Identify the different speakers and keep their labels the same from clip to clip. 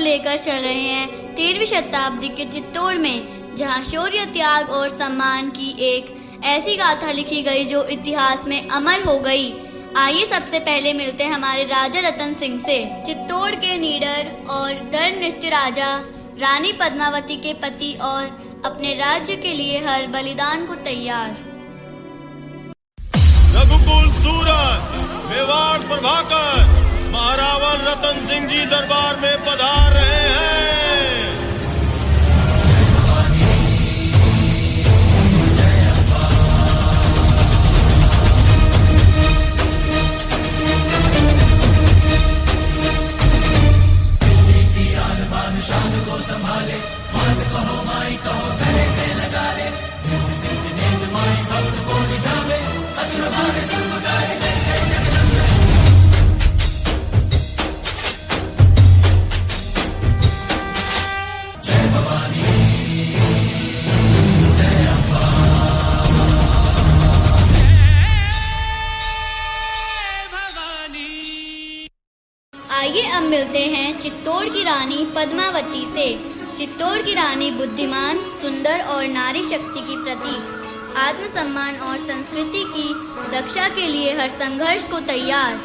Speaker 1: लेकर चल रहे हैं 13वीं शताब्दी के चित्तौड़ में, जहां शौर्य, त्याग और सम्मान की एक ऐसी गाथा लिखी गई जो इतिहास में अमर हो गई। आइए सबसे पहले मिलते हैं हमारे राजा रतन सिंह से। चित्तौड़ के निडर और धर्मनिष्ठ राजा रानी पद्मावती के पति और अपने राज्य के लिए हर बलिदान को तैयार।
Speaker 2: रघुकुल सूरत मेवाड़ प्रभाकर महारावल रतन सिंह जी दरबार में पधार रहे हैं।
Speaker 3: शान को संभाले, मात कहो माई कहो गले से लगा ले, सिद्ध नेत माई भक्त को रिझावे, असुर मारे सर्व गाए जय जय जगदम्बे। जय भवानी जय अम्बा।
Speaker 1: आइए अब मिलते हैं चित्तौड़ की रानी पद्मावती से। चित्तौड़ की रानी बुद्धिमान, सुंदर और नारी शक्ति की प्रतीक, आत्मसम्मान और संस्कृति की रक्षा के लिए हर संघर्ष को तैयार।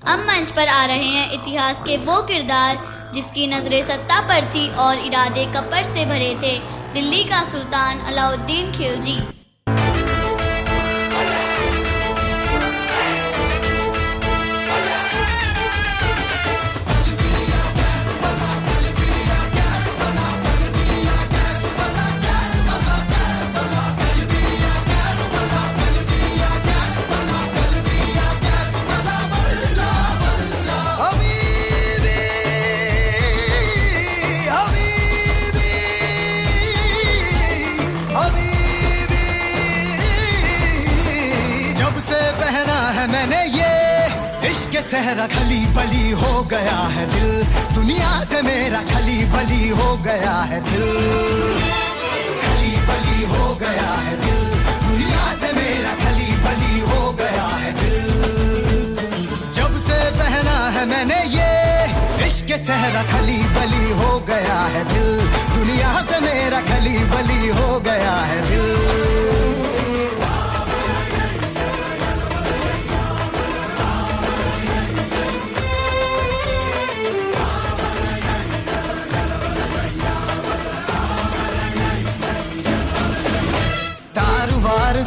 Speaker 1: अब मंच पर आ रहे हैं इतिहास के वो किरदार जिसकी नजरें सत्ता पर थी और इरादे कपट से भरे थे। दिल्ली का सुल्तान अलाउद्दीन खिलजी।
Speaker 3: मैंने ये इश्क सहरा खली बली हो गया है दिल, दुनिया से मेरा खली बली हो गया है दिल, खली बली हो गया है दिल, दुनिया से मेरा खली बली हो गया है दिल। जब से पहना है मैंने ये इश्क सहरा खली बली हो गया है दिल, दुनिया से मेरा खली बली हो गया है दिल।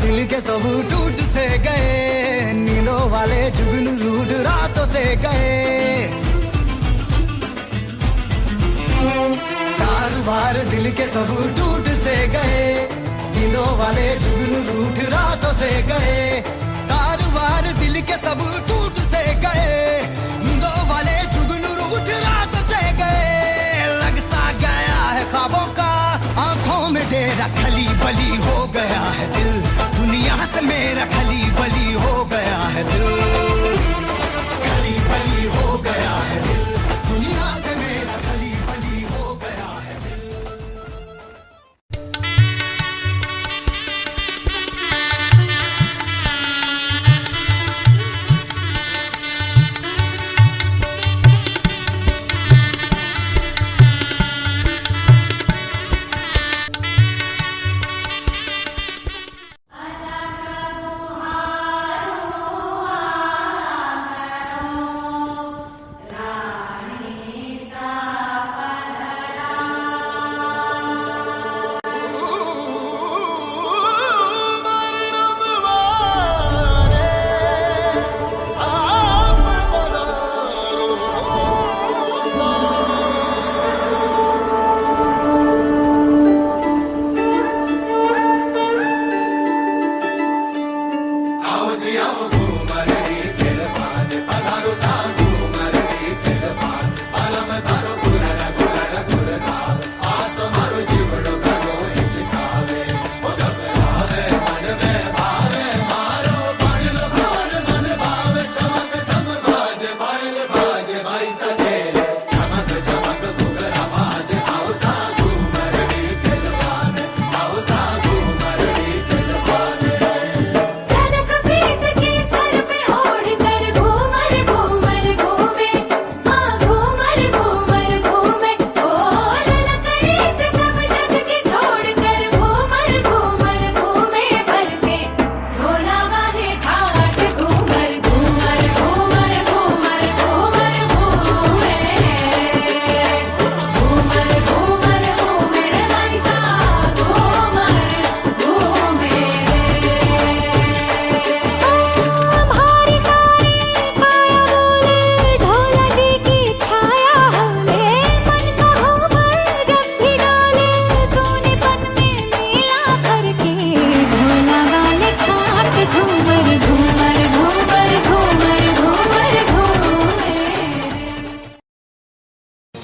Speaker 3: दिल के सब टूट से गए, नींदों वाले जुगनू रूठ रातों से गए, कारोबार दिल के सब टूट से गए, नींदों वाले जुगनू रूठ रातों से गए, कारोबार दिल के सब टूट से गए, नींदों वाले जुगनू रूठ रातों से गए। लग सा गया है ख्वाबों का आंखों में डेरा, खली बली हो गया है दिल, दुनिया से मेरा खली बली हो गया है दिल, खली बली हो गया है दिल, दुनिया से मेरा खली बली हो गया है दिल।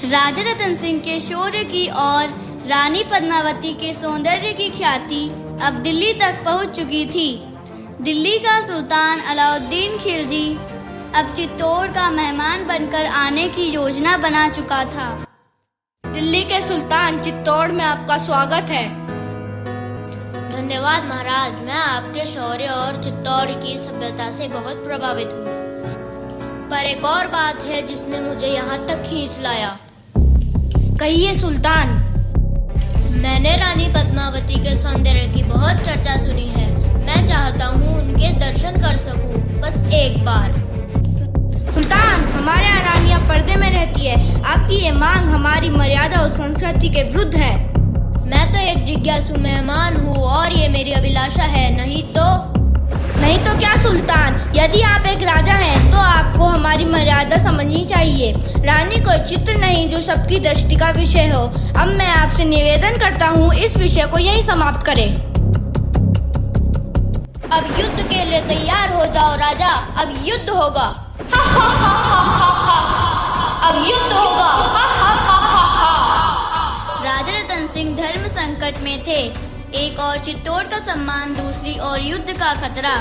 Speaker 1: राजा रतन सिंह के शौर्य की और रानी पद्मावती के सौंदर्य की ख्याति अब दिल्ली तक पहुंच चुकी थी। दिल्ली का सुल्तान अलाउद्दीन खिलजी अब चित्तौड़ का मेहमान बनकर आने की योजना बना चुका था।
Speaker 4: दिल्ली के सुल्तान, चित्तौड़ में आपका स्वागत है।
Speaker 5: धन्यवाद महाराज, मैं आपके शौर्य और चित्तौड़ की सभ्यता से बहुत प्रभावित हूँ। पर एक और बात है जिसने मुझे यहाँ तक खींच लाया।
Speaker 4: कहिए सुल्तान।
Speaker 5: मैंने रानी पद्मावती के सौंदर्य की बहुत चर्चा सुनी है। मैं चाहता हूँ उनके दर्शन कर सकूं, बस एक बार।
Speaker 4: सुल्तान, हमारे यहाँ रानियाँ पर्दे में रहती है। आपकी ये मांग हमारी मर्यादा और संस्कृति के विरुद्ध है।
Speaker 5: मैं तो एक जिज्ञासु मेहमान हूँ और ये मेरी अभिलाषा है, नहीं तो
Speaker 4: क्या सुल्तान? यदि आप एक राजा हैं तो आपको हमारी मर्यादा समझनी चाहिए। रानी कोई चित्र नहीं जो सबकी दृष्टि का विषय हो। अब मैं आपसे निवेदन करता हूँ, इस विषय को यहीं समाप्त करें।
Speaker 5: अब युद्ध के लिए तैयार हो जाओ राजा, अब युद्ध होगा। अब युद्ध होगा।
Speaker 1: राजा रतन सिंह धर्म संकट में थे। एक और चित्तौड़ का सम्मान, दूसरी और युद्ध का खतरा।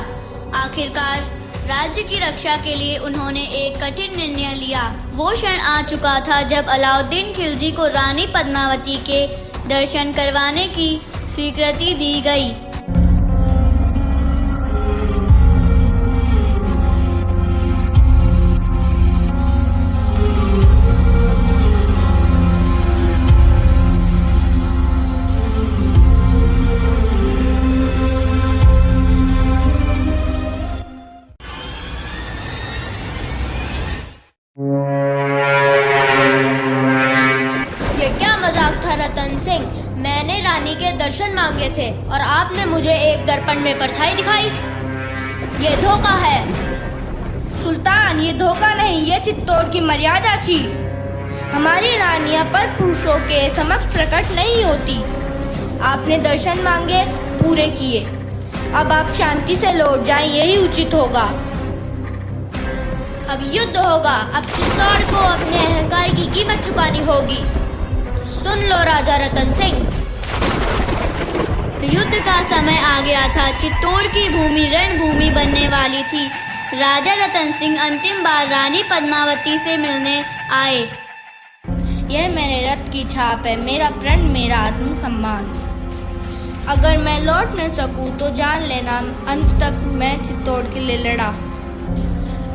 Speaker 1: आखिरकार राज्य की रक्षा के लिए उन्होंने एक कठिन निर्णय लिया। वो क्षण आ चुका था जब अलाउद्दीन खिलजी को रानी पद्मावती के दर्शन करवाने की स्वीकृति दी गई।
Speaker 5: रतन सिंह, मैंने रानी के दर्शन मांगे थे और आपने मुझे एक दर्पण में परछाई दिखाई। ये धोखा है।
Speaker 4: सुल्तान, ये धोखा नहीं, ये चित्तौड़ की मर्यादा थी। हमारी रानियां पर पुरुषों के समक्ष प्रकट नहीं होती। आपने दर्शन मांगे, पूरे किए। अब आप शांति से लौट जाएं, यही उचित होगा।
Speaker 5: अब युद्ध होगा। अब चित्तौड़ को अपने अहंकार की कीमत चुकानी होगी। सुन लो राजा रतन सिंह।
Speaker 1: युद्ध का समय आ गया था। चित्तौड़ की भूमि रणभूमि बनने वाली थी। राजा रतन सिंह अंतिम बार रानी पद्मावती से मिलने आए।
Speaker 4: यह मेरे रथ की छाप है, मेरा प्रण, मेरा आत्मसम्मान। अगर मैं लौट न सकूं तो जान लेना, अंत तक मैं चित्तौड़ के लिए लड़ा।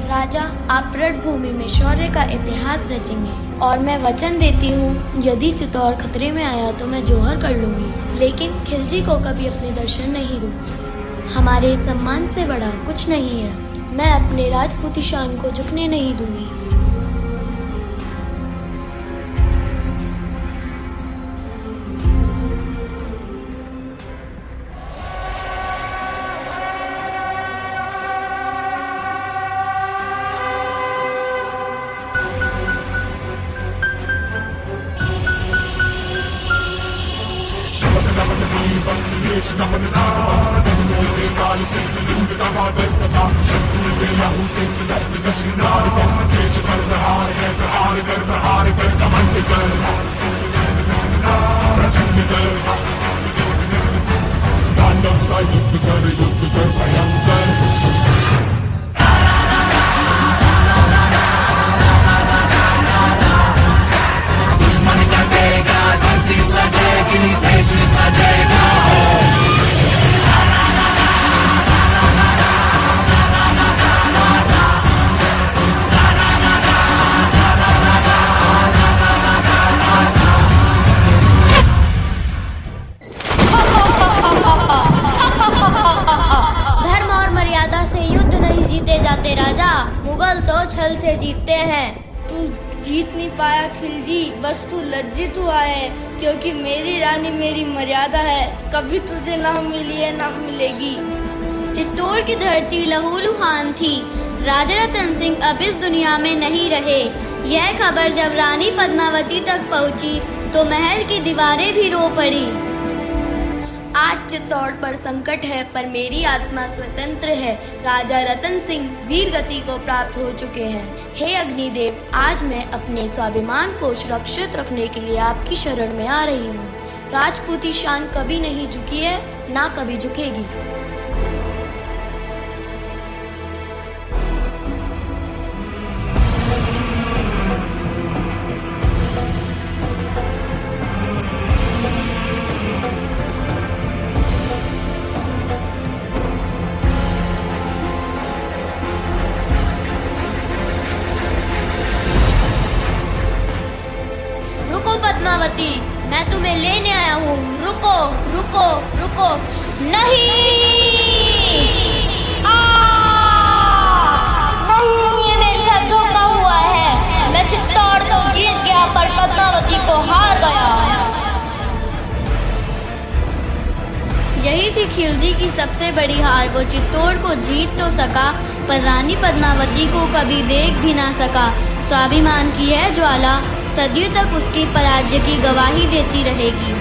Speaker 6: राजा, आप रणभूमि में शौर्य का इतिहास रचेंगे और मैं वचन देती हूँ, यदि चित्तौड़ खतरे में आया तो मैं जौहर कर लूंगी, लेकिन खिलजी को कभी अपने दर्शन नहीं दूंगी। हमारे सम्मान से बड़ा कुछ नहीं है। मैं अपने राजपूती शान को झुकने नहीं दूंगी।
Speaker 5: धर्म और मर्यादा से युद्ध नहीं जीते जाते राजा, मुगल तो छल से जीतते हैं।
Speaker 4: तू जीत नहीं पाया खिलजी, बस तू लज्जित हुआ है, क्योंकि मेरी रानी मेरी मर्यादा है। कभी तुझे ना मिली है ना मिलेगी।
Speaker 1: चित्तौड़ की धरती लहूलुहान थी। राजा रतन सिंह अब इस दुनिया में नहीं रहे। यह खबर जब रानी पद्मावती तक पहुंची तो महल की दीवारें भी रो पड़ी।
Speaker 6: आज चित्तौड़ पर संकट है, पर मेरी आत्मा स्वतंत्र है। राजा रतन सिंह वीर गति को प्राप्त हो चुके हैं। हे अग्निदेव, आज मैं अपने स्वाभिमान को सुरक्षित रखने के लिए आपकी शरण में आ रही हूँ। राजपूती शान कभी नहीं झुकी है, ना कभी झुकेगी।
Speaker 5: रुको पद्मावती, मैं तुम्हें लेने आया हूँ। रुको रुको रुको। नहीं, नहीं, ये मेरे साथ धोखा हुआ है। मैं चित्तौड़ को जीत गया पर पद्मावती को हार गया।
Speaker 1: यही थी खिलजी की सबसे बड़ी हार। वो चित्तौड़ को जीत तो सका पर रानी पद्मावती को कभी देख भी ना सका। स्वाभिमान की है ज्वाला सदियों तक उसकी पराजय की गवाही देती रहेगी।